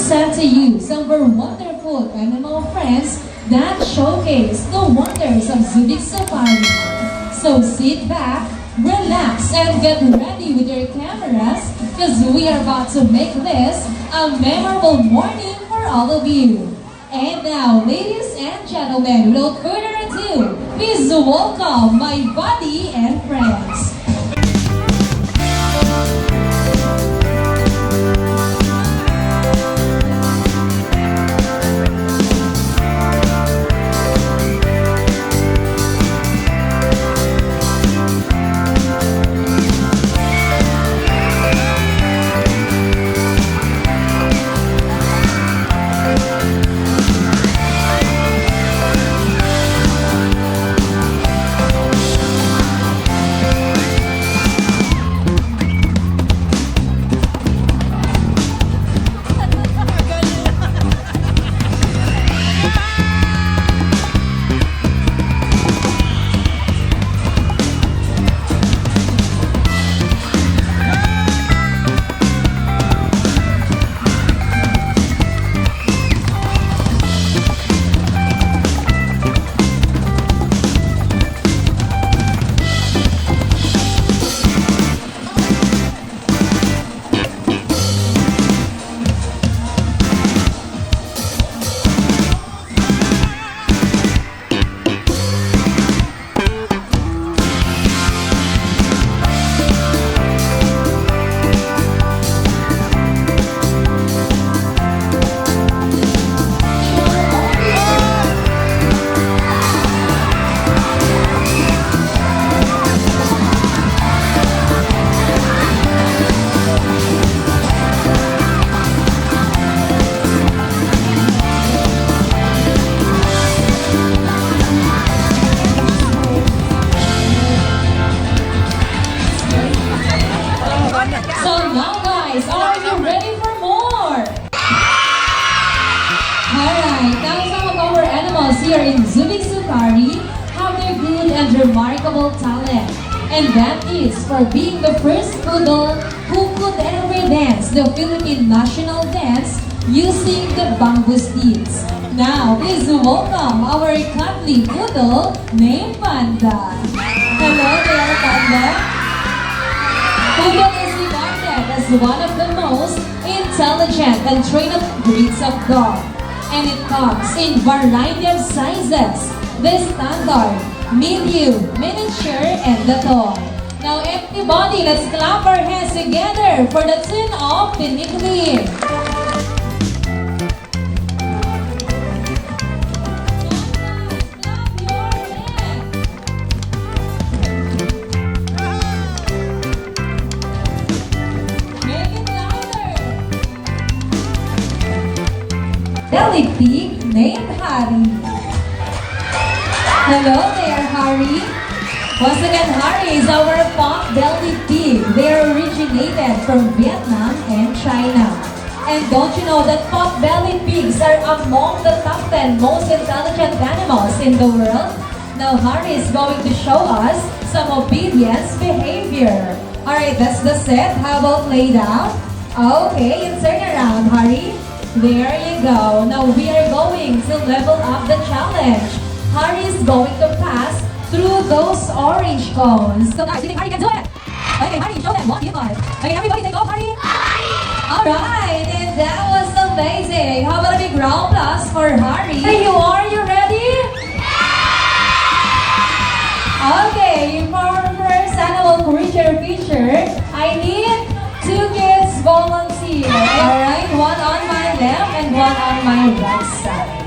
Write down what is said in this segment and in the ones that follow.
present to you some of our wonderful animal friends that showcase the wonders of Zoobic Safari. So sit back, relax, and get ready with your cameras because we are about to make this a memorable morning for all of you. And now, ladies and gentlemen, without further ado, please welcome my buddy and friends. Here in Zoobic Safari have their good and remarkable talent, and that is for being the first poodle who could ever dance the Philippine national dance using the bamboo sticks. Now, please welcome our cuddly poodle named Panda. Hello there, Panda. Poodle is regarded as one of the most intelligent and trainable breeds of dog. And it comes in variety of sizes, the standard, medium, miniature, and the tall. Now everybody, let's clap our hands together for the tune of Pinikli. Belly pig named Harry. Hello there, Harry. Once again, Harry is our pot-bellied pig. They originated from Vietnam and China. And don't you know that pot-bellied pigs are among the top 10 most intelligent animals in the world? Now Harry is going to show us some obedience behavior. Alright, that's the set. How about lay down? Okay, and turn around, Harry. There you go. Now we are going to level up the challenge. Harry is going to pass through those orange cones. So guys, you think Harry can do it? Okay, Harry, show them what you got. Okay, everybody take off, Harry. Alright, and that was amazing. How about a big round applause for Harry? Here you are, you ready? Okay, for our first animal creature feature, I need 2 kids volunteer. Alright, one on my left and one on my right side.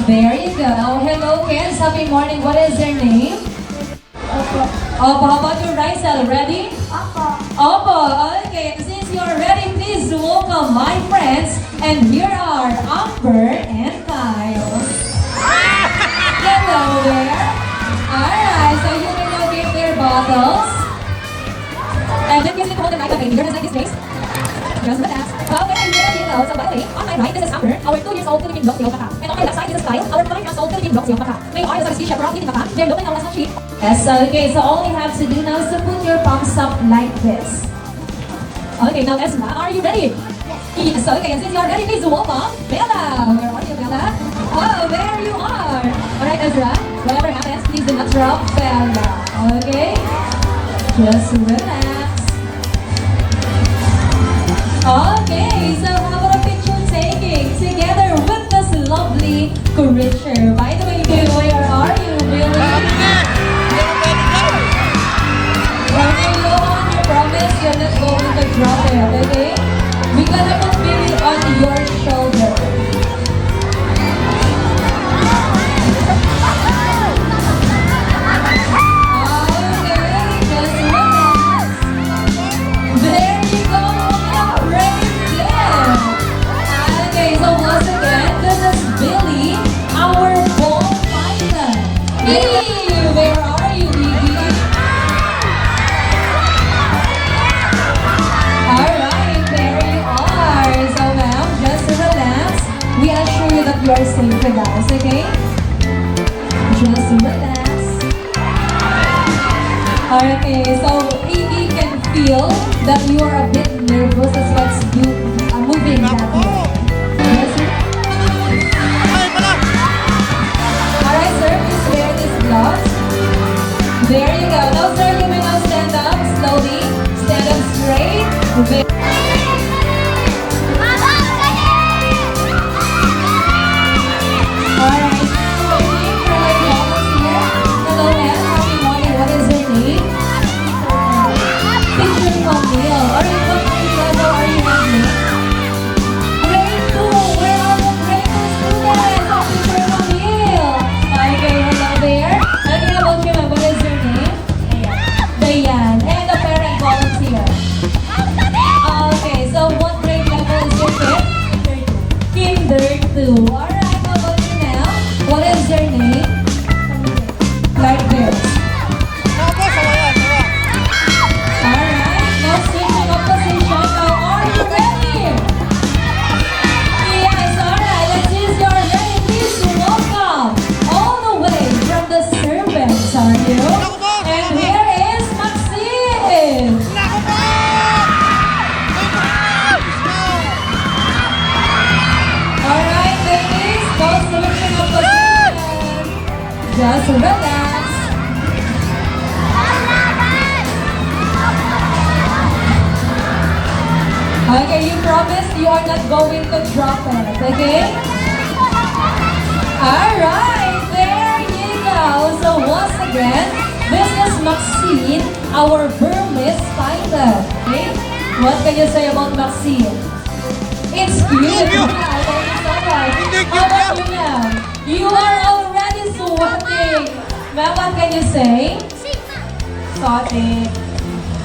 There you go. Hello kids, happy morning. What is your name? Opo. Opo, how about your right side? Ready? Opo. Opo, okay. And since you are ready, please welcome my friends. And here are Amber and Kyle. Hello there. Alright, so you can now give their bottles. And then please hold the mic, okay? You're like this place. Just the dance. Okay, there you go. So by the way, on my right, this is Amber, our 2-year-old Philippine dog, Silvaka. And on my left side, this is Kyle, our 5-year-old Philippine dog, Silvaka. They are the Sagasky Shepherd in Baka. They're looking at us sheep. Yes, okay. So all you have to do now is to put your palms up like this. Okay, now Esma, are you ready? Yes. Yes, okay, and since you're ready, please welcome Bella. Where are you, Bella? Oh, there you are. Alright, Ezra, whatever happens, please do not drop Bella. Okay? Just relax. Okay, so how about a picture taking together with this lovely creature? By the way, where are you, Billy? When you go on, you promise you're not going to drop it, okay? We're gonna put Billy on your shoulder. Okay, just relax. There you go, right there. Okay, so once again, this is Billy, our ball python. Hey, where are you, Billy? Alright, there you are. So ma'am, just relax. We assure you that you are safe with us, okay? Just relax. Okay, so Iggy can feel that you are a bit nervous as what's moving that way. Yes, sir? Alright, sir, please wear these gloves. There you go. Now, sir, you may now stand up slowly. Stand up straight. Alright, so waiting for my volunteer. Hello, ma'am. Happy morning. What is your name? Teacher Camille. Alright, what grade level are you having? Grade 2. Where are the grade 2 students? Oh, Teacher Camille. Okay, hello there. Okay, how about you, ma'am? What is your name? Dayan. And the parent volunteer. Okay, so what grade level is your kid? Kinder 2. Alright, how about you now? What is your name? Like this. Alright, now switching of position. Now, are you ready? Yes, alright. Let's use your ready. Please welcome all the way from the servants, are you? And here is Maxine. Alright, ladies, go switching of position. Just relax. Okay, you promise you are not going to drop it, okay? Alright, there you go. So once again, this is Maxine, our Burmese python. Okay? What can you say about Maxine? It's cute. Yeah, thank you so much. How about you now? You are already sweating. Ma'am, what can you say? Exotic.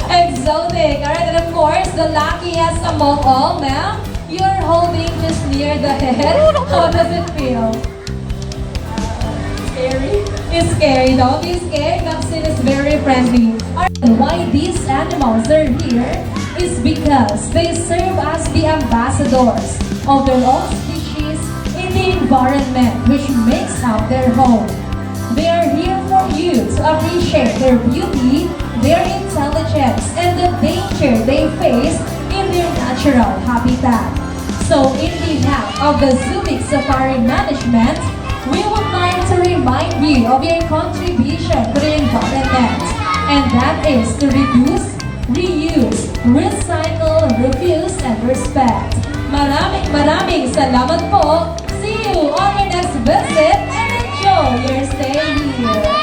Exotic. Alright, and of course, the luckiest among all, ma'am. You're holding just near the head. How does it feel? Scary? It's scary. Don't be scared. Maxine is very friendly. Alright, why these animals are here is because they serve as the ambassadors of their own species in the environment which makes up their home. They are here for you to appreciate their beauty, their intelligence, and the danger they face in their natural habitat. So in behalf of the Zoobic Safari Management, we would like to remind you of your contribution to the environment, and that is to reduce, reuse, recycle, refuse, and respect. Maraming salamat po. See you on your next visit and enjoy your stay here.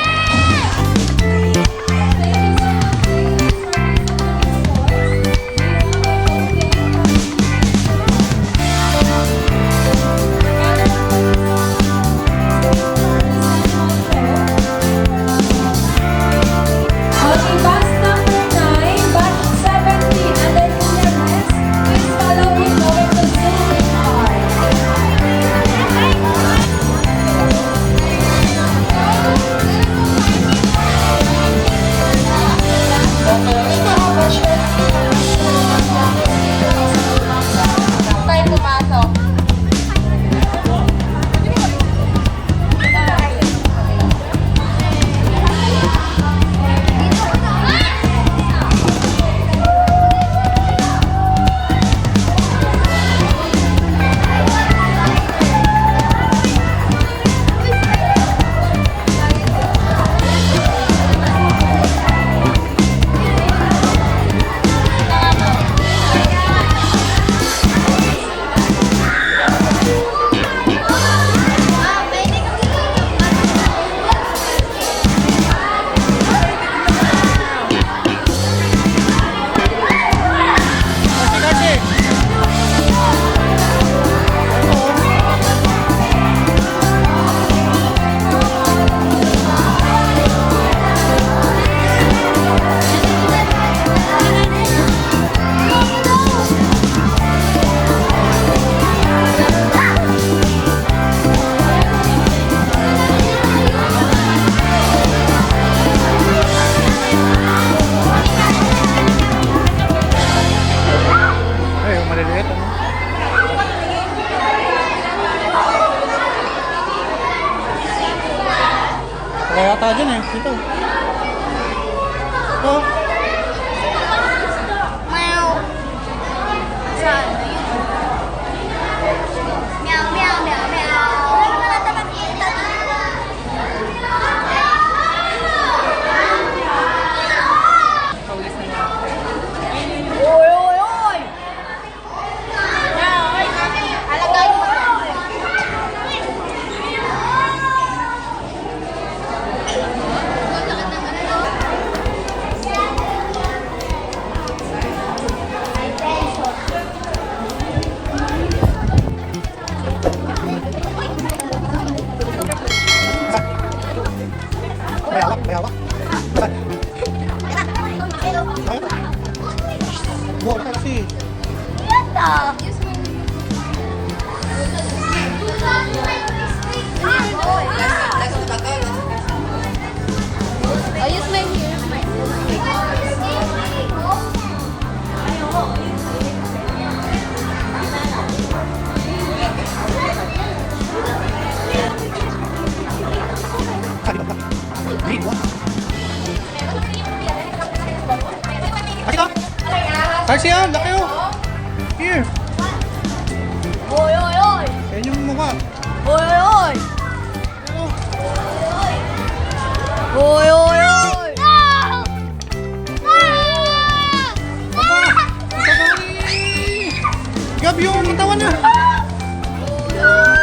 bata dyan eh. Dito. Oh. Meow. Saan? Meow, meow, meow, meow. Oy, oy, oy! Alagay mo na. May hawak. Wow, kasi. Yata! Oh, use my here. Taxi yan, laki oh. Here. Oy, oy, oy! Yan yung mukha. Oy, oy, oy! Oh. Oy, oy, oy! No! Gabi yung katawan niya. No!